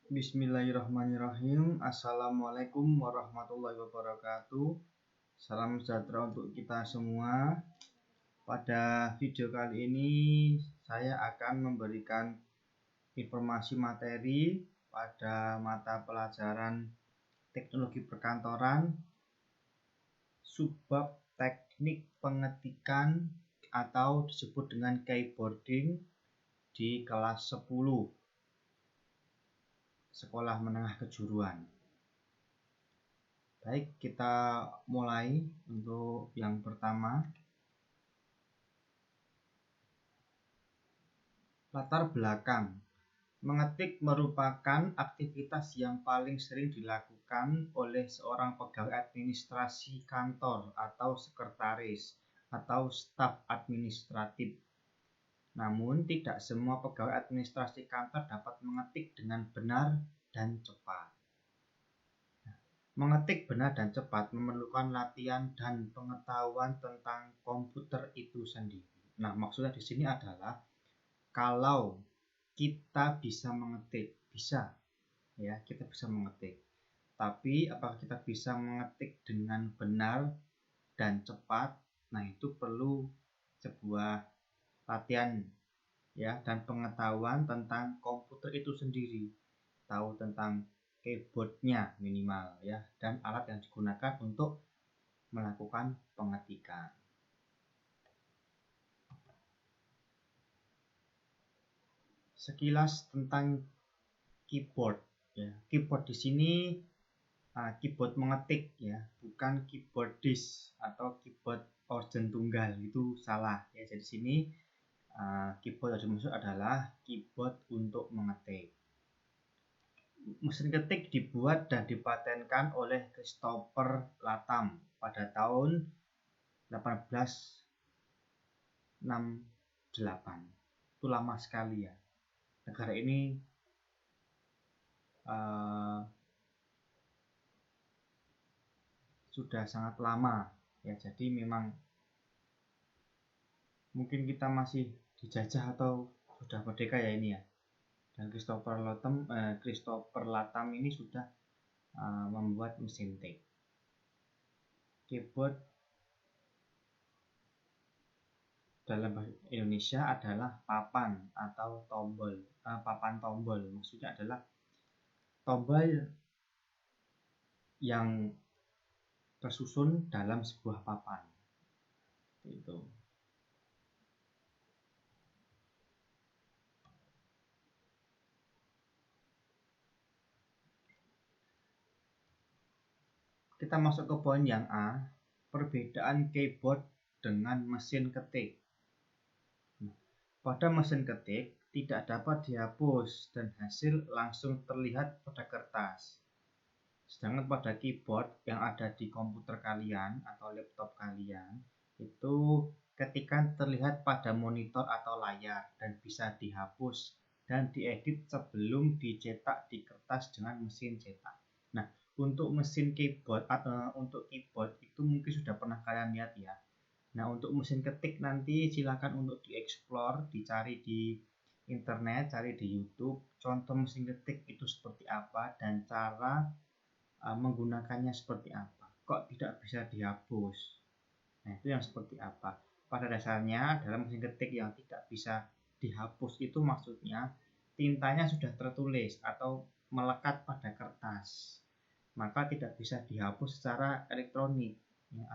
Bismillahirrahmanirrahim. Assalamualaikum warahmatullahi wabarakatuh. Salam sejahtera untuk kita semua. Pada video kali ini saya akan memberikan informasi materi pada mata pelajaran teknologi perkantoran subbab teknik pengetikan atau disebut dengan keyboarding di kelas 10 sekolah menengah kejuruan. Baik, kita mulai untuk yang pertama. Latar belakang. Mengetik merupakan aktivitas yang paling sering dilakukan oleh seorang pegawai administrasi kantor atau sekretaris atau staf administratif. Namun, tidak semua pegawai administrasi kantor dapat mengetik dengan benar dan cepat. Mengetik benar dan cepat memerlukan latihan dan pengetahuan tentang komputer itu sendiri. Nah, maksudnya di sini adalah kalau kita bisa mengetik, kita bisa mengetik. Tapi apakah kita bisa mengetik dengan benar dan cepat? Nah, itu perlu sebuah latihan dan pengetahuan tentang komputer itu sendiri, tahu tentang keyboardnya minimal dan alat yang digunakan untuk melakukan pengetikan. Sekilas tentang keyboard. Keyboard di sini keyboard mengetik bukan keyboard disk atau keyboard organ tunggal, itu salah Jadi sini keyboard yang dimaksud adalah keyboard untuk mengetik. Mesin ketik dibuat dan dipatenkan oleh Christopher Latham pada tahun 1868. Itu lama sekali ya. Negara ini sudah sangat lama jadi memang mungkin kita masih dijajah atau sudah merdeka ini Dan Christopher Latham ini sudah membuat mesin tik. Keyboard dalam bahasa Indonesia adalah papan atau tombol. Papan tombol maksudnya adalah tombol yang tersusun dalam sebuah papan. Itu. Kita masuk ke poin yang A, perbedaan keyboard dengan mesin ketik. Pada mesin ketik tidak dapat dihapus dan hasil langsung terlihat pada kertas. Sedangkan pada keyboard yang ada di komputer kalian atau laptop kalian, itu ketikan terlihat pada monitor atau layar dan bisa dihapus dan diedit sebelum dicetak di kertas dengan mesin cetak. Nah, untuk mesin keyboard untuk keyboard itu mungkin sudah pernah kalian lihat ya. Nah, untuk mesin ketik nanti silakan untuk dieksplor, dicari di internet, cari di YouTube contoh mesin ketik itu seperti apa dan cara menggunakannya seperti apa. Kok tidak bisa dihapus? Nah, itu yang seperti apa? Pada dasarnya dalam mesin ketik yang tidak bisa dihapus itu maksudnya tintanya sudah tertulis atau melekat pada kertas, maka tidak bisa dihapus secara elektronik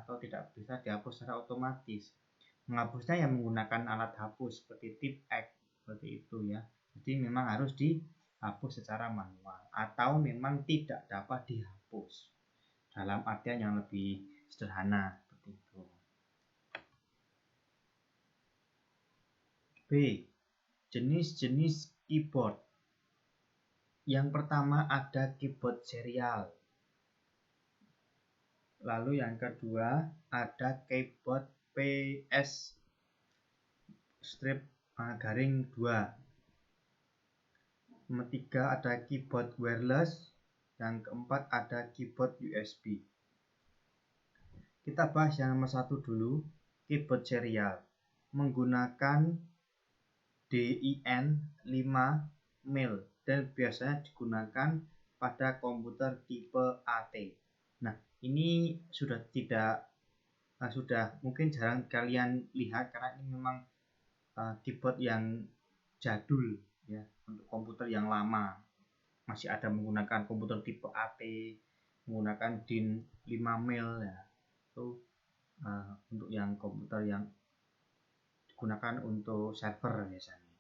atau tidak bisa dihapus secara otomatis. Menghapusnya yang menggunakan alat hapus seperti tip X seperti itu Jadi memang harus dihapus secara manual atau memang tidak dapat dihapus dalam artian yang lebih sederhana seperti itu. B. Jenis-jenis keyboard. Yang pertama ada keyboard serial. Lalu yang kedua ada keyboard PS strip garing 2. Yang ketiga ada keyboard wireless. Yang keempat ada keyboard USB. Kita bahas yang nomor 1 dulu, keyboard serial. Menggunakan DIN 5 mil dan biasanya digunakan pada komputer tipe AT. Nah, ini sudah mungkin jarang kalian lihat karena ini memang keyboard yang jadul ya, untuk komputer yang lama. Masih ada menggunakan komputer tipe AT, menggunakan DIN 5 mil ya. Itu untuk yang komputer yang digunakan untuk server biasanya.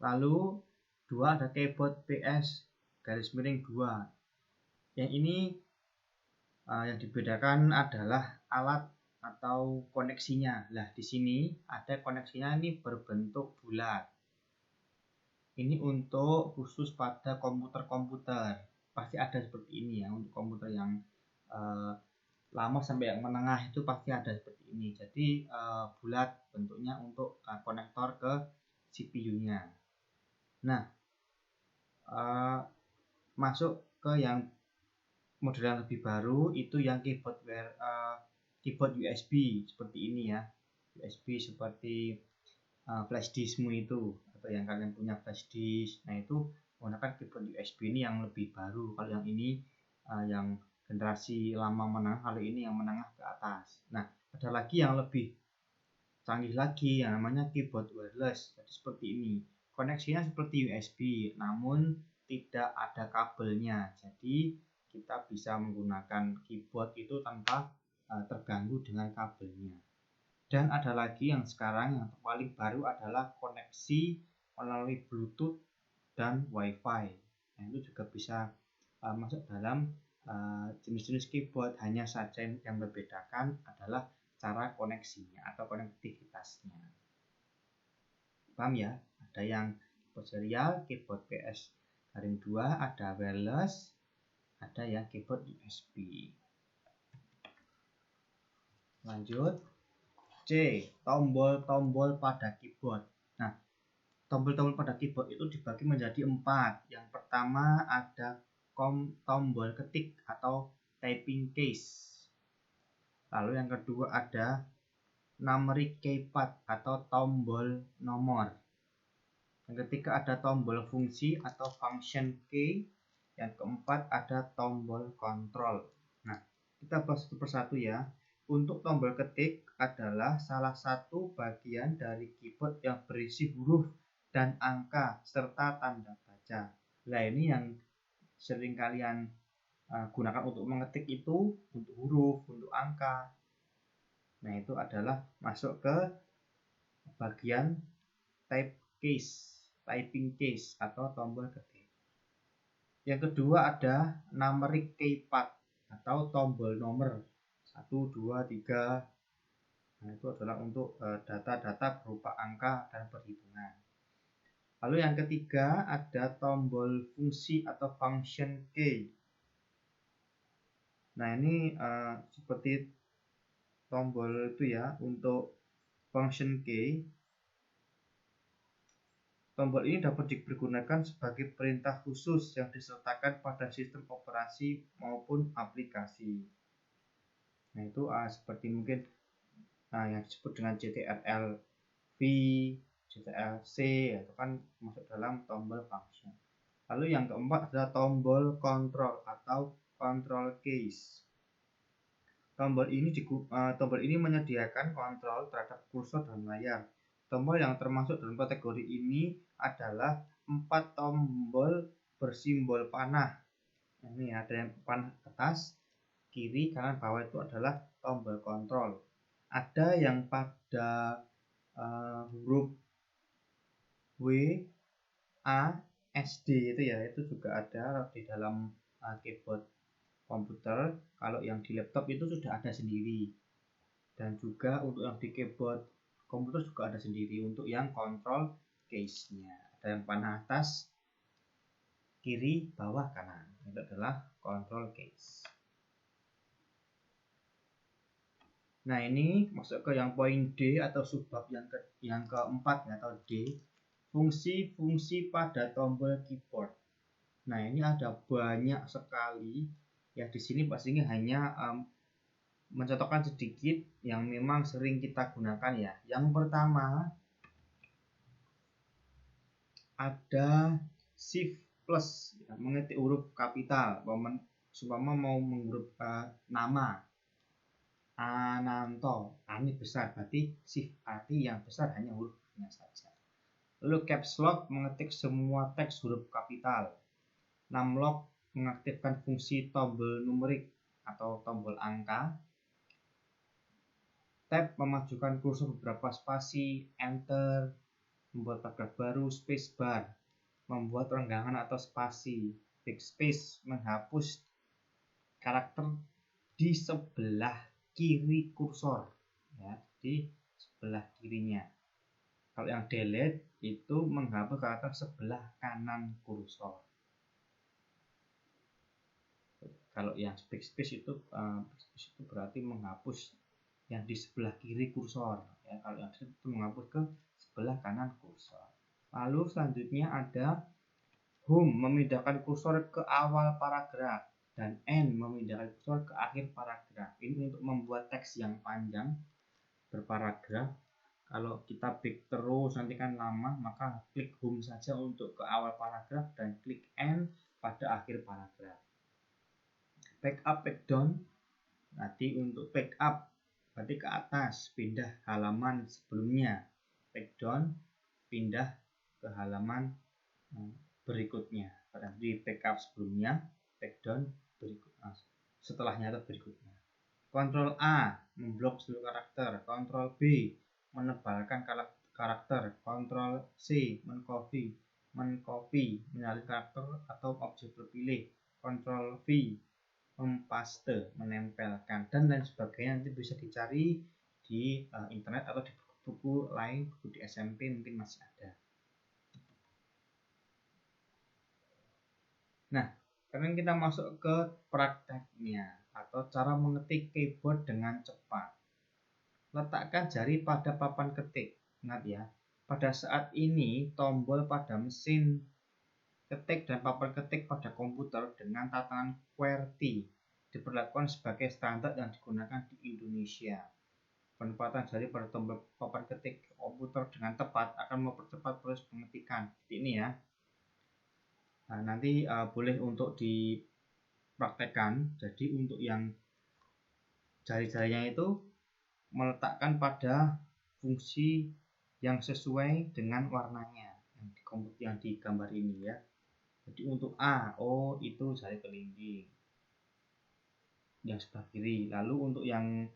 Lalu ada keyboard PS _2. Yang ini yang dibedakan adalah alat atau koneksinya. Nah, di sini ada koneksinya ini berbentuk bulat. Ini untuk khusus pada komputer-komputer. Pasti ada seperti ini ya, untuk komputer yang lama sampai yang menengah itu pasti ada seperti ini. Jadi bulat bentuknya untuk konektor ke CPU-nya. Nah, masuk ke yang model yang lebih baru itu yang keyboard USB seperti ini ya, USB seperti flash diskmu itu, atau yang kalian punya flash disk. Nah, itu menggunakan keyboard USB ini yang lebih baru. Kalau yang ini yang generasi lama menengah, kalau ini yang menengah ke atas. Nah, ada lagi yang lebih canggih lagi yang namanya keyboard wireless. Jadi seperti ini, koneksinya seperti USB namun tidak ada kabelnya. Jadi kita bisa menggunakan keyboard itu tanpa terganggu dengan kabelnya. Dan ada lagi yang sekarang yang paling baru adalah koneksi melalui Bluetooth dan Wi-Fi. Nah, itu juga bisa masuk dalam jenis-jenis keyboard. Hanya saja yang membedakan adalah cara koneksinya atau konektivitasnya. Paham ya? Ada yang keyboard serial, keyboard PS_2, ada wireless, ada yang keyboard USB. Lanjut, C. Tombol-tombol pada keyboard. Nah, tombol-tombol pada keyboard itu dibagi menjadi 4. Yang pertama ada tombol ketik atau typing case. Lalu yang kedua ada numeric keypad atau tombol nomor. Yang ketiga ada tombol fungsi atau function key. Yang keempat ada tombol kontrol. Nah, kita bahas satu persatu ya. Untuk tombol ketik adalah salah satu bagian dari keyboard yang berisi huruf dan angka serta tanda baca. Nah, ini yang sering kalian gunakan untuk mengetik itu, untuk huruf, untuk angka. Nah, itu adalah masuk ke bagian typing case atau tombol ketik. Yang kedua ada numeric keypad atau tombol nomor 1, 2, 3. Nah, itu adalah untuk data-data berupa angka dan perhitungan. Lalu yang ketiga ada tombol fungsi atau function key. Nah, ini seperti tombol itu ya, untuk function key. Tombol ini dapat dipergunakan sebagai perintah khusus yang disertakan pada sistem operasi maupun aplikasi. Nah, itu seperti mungkin yang disebut dengan CTRL-V, CTRL-C, itu kan masuk dalam tombol function. Lalu yang keempat adalah tombol control atau control keys. Tombol ini menyediakan kontrol terhadap kursor dan layar. Tombol yang termasuk dalam kategori ini adalah 4 tombol bersimbol panah. Ini ada yang panah atas, kiri, kanan, bawah itu adalah tombol kontrol. Ada yang pada huruf W, A, S, D itu ya, itu juga ada di dalam keyboard komputer. Kalau yang di laptop itu sudah ada sendiri. Dan juga untuk yang di keyboard komputer juga ada sendiri untuk yang control case-nya. Ada yang panah atas, kiri, bawah, kanan. Itu adalah control case. Nah, ini masuk ke yang poin D atau subbab yang keempat atau D. Fungsi-fungsi pada tombol keyboard. Nah, ini ada banyak sekali. Ya, di sini pastinya hanya mencontohkan sedikit yang memang sering kita gunakan ya. Yang pertama ada Shift plus ya, mengetik huruf kapital. Supaya mau menghuruf nama Ananto, ini besar, berarti Shift arti yang besar hanya huruf A-nya saja. Lalu caps lock mengetik semua teks huruf kapital. Numlock mengaktifkan fungsi tombol numerik atau tombol angka. Tab memajukan kursor beberapa spasi, enter, membuat paragraf baru, spacebar, membuat renggangan atau spasi, backspace menghapus karakter di sebelah kiri kursor, ya, di sebelah kirinya. Kalau yang delete itu menghapus karakter sebelah kanan kursor. Kalau yang backspace itu berarti menghapus yang di sebelah kiri kursor, ya. Kalau yang itu menghapus ke sebelah kanan kursor. Lalu selanjutnya ada home memindahkan kursor ke awal paragraf dan end memindahkan kursor ke akhir paragraf. Ini untuk membuat teks yang panjang berparagraf. Kalau kita back terus nanti kan lama, maka klik home saja untuk ke awal paragraf dan klik end pada akhir paragraf. Backup, backdown, nanti untuk backup berarti ke atas, pindah halaman sebelumnya. Backdown, pindah ke halaman berikutnya. Berarti backup sebelumnya, backdown berikutnya, setelahnya atau berikutnya. Ctrl A memblok seluruh karakter, Ctrl B menebalkan karakter, Ctrl C mencopy menyalin karakter atau objek terpilih, Ctrl V mempaste, menempelkan, dan lain sebagainya. Nanti bisa dicari di internet atau di buku-buku lain, buku di SMP mungkin masih ada. Nah, sekarang kita masuk ke prakteknya atau cara mengetik keyboard dengan cepat. Letakkan jari pada papan ketik. Ingat ya, pada saat ini tombol pada mesin ketik dan papan ketik pada komputer dengan tatanan QWERTY diperlakukan sebagai standar yang digunakan di Indonesia. Penempatan jari pada tombol papan ketik komputer dengan tepat akan mempercepat proses pengetikan. Ini ya. Nah, nanti boleh untuk dipraktekkan. Jadi untuk yang jari-jarinya itu meletakkan pada fungsi yang sesuai dengan warnanya yang di gambar ini ya. Jadi untuk A, O itu jari kelingking yang sebelah kiri. Lalu untuk yang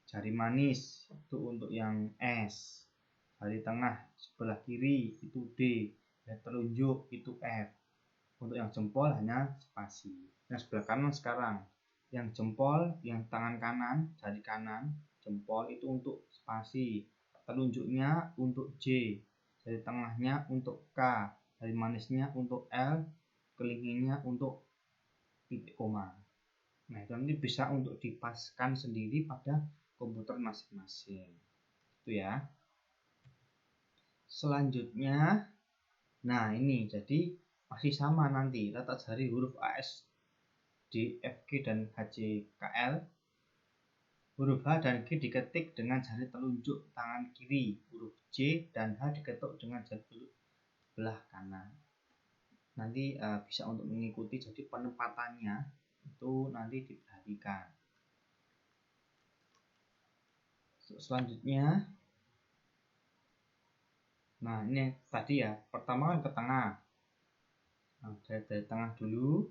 jari manis itu untuk yang S. Jari tengah sebelah kiri itu D. Jari telunjuk itu F. Untuk yang jempol hanya spasi. Yang sebelah kanan sekarang. Yang jempol, yang tangan kanan, jari kanan, jempol itu untuk spasi. Telunjuknya untuk J. Jari tengahnya untuk K. Jari manisnya untuk L. Kelingkingnya untuk titik koma. Nah, itu nanti bisa untuk dipaskan sendiri pada komputer masing-masing. Itu ya. Selanjutnya, nah ini jadi masih sama nanti letak jari huruf AS, D, F, G, dan HJKL. Huruf H dan G diketik dengan jari telunjuk tangan kiri. Huruf J dan H diketuk dengan jari telunjuk sebelah kanan. Nanti bisa untuk mengikuti, jadi penempatannya itu nanti diperhatikan. Selanjutnya, nah ini tadi ya, pertama kan ke tengah. Nah, dari tengah dulu.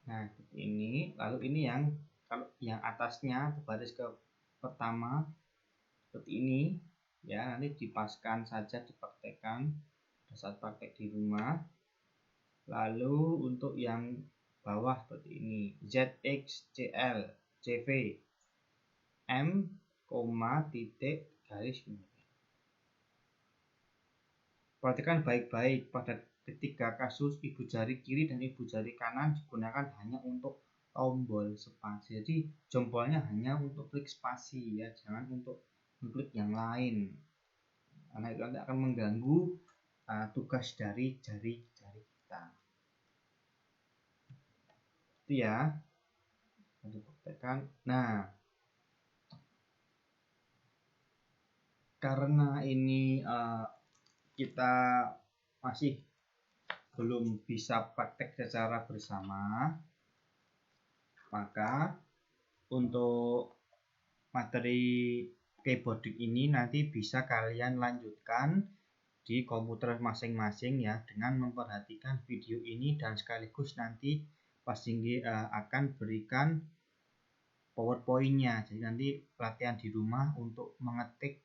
Nah, ini, lalu ini yang kalau yang atasnya baris ke pertama seperti ini ya, nanti dipaskan saja, dipraktekkan pada saat praktek di rumah. Lalu untuk yang bawah seperti ini, ZX, CL, CV, M, titik, garis kemudian. Perhatikan baik-baik pada ketiga kasus ibu jari kiri dan ibu jari kanan digunakan hanya untuk tombol spasi. Jadi jempolnya hanya untuk klik spasi ya, jangan untuk klik yang lain. Karena itu nanti akan mengganggu tugas dari jari-jari kita. Itu ya. Dipraktekkan. Nah, karena ini kita masih belum bisa praktek secara bersama, maka untuk materi keyboarding ini nanti bisa kalian lanjutkan di komputer masing-masing ya, dengan memperhatikan video ini, dan sekaligus nanti Pak Singgi akan berikan PowerPoint-nya. Jadi nanti latihan di rumah untuk mengetik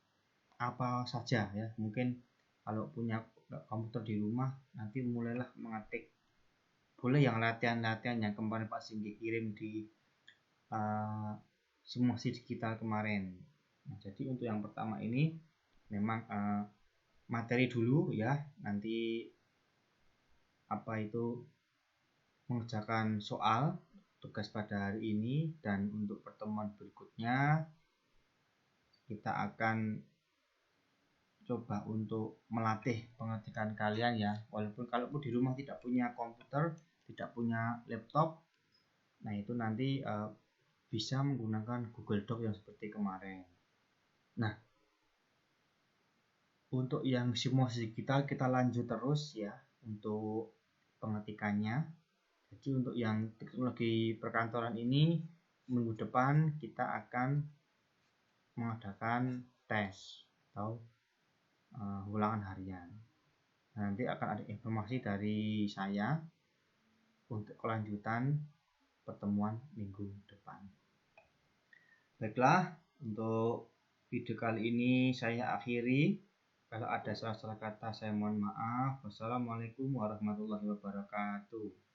apa saja ya. Mungkin kalau punya komputer di rumah nanti mulailah mengetik. Boleh yang latihan-latihan yang kemarin Pak Singgi kirim di simulasi digital kemarin. Nah, jadi untuk yang pertama ini memang materi dulu ya, nanti apa itu mengerjakan soal tugas pada hari ini, dan untuk pertemuan berikutnya kita akan coba untuk melatih pengetikan kalian ya, walaupun kalaupun di rumah tidak punya komputer, tidak punya laptop, nah itu nanti bisa menggunakan Google Doc yang seperti kemarin. Nah, untuk yang simulasi digital kita lanjut terus ya untuk pengetikannya. Jadi untuk yang teknologi perkantoran ini, minggu depan kita akan mengadakan tes atau ulangan harian. Nanti akan ada informasi dari saya untuk kelanjutan pertemuan minggu depan. Baiklah, untuk video kali ini saya akhiri. Kalau ada salah-salah kata saya mohon maaf. Wassalamualaikum warahmatullahi wabarakatuh.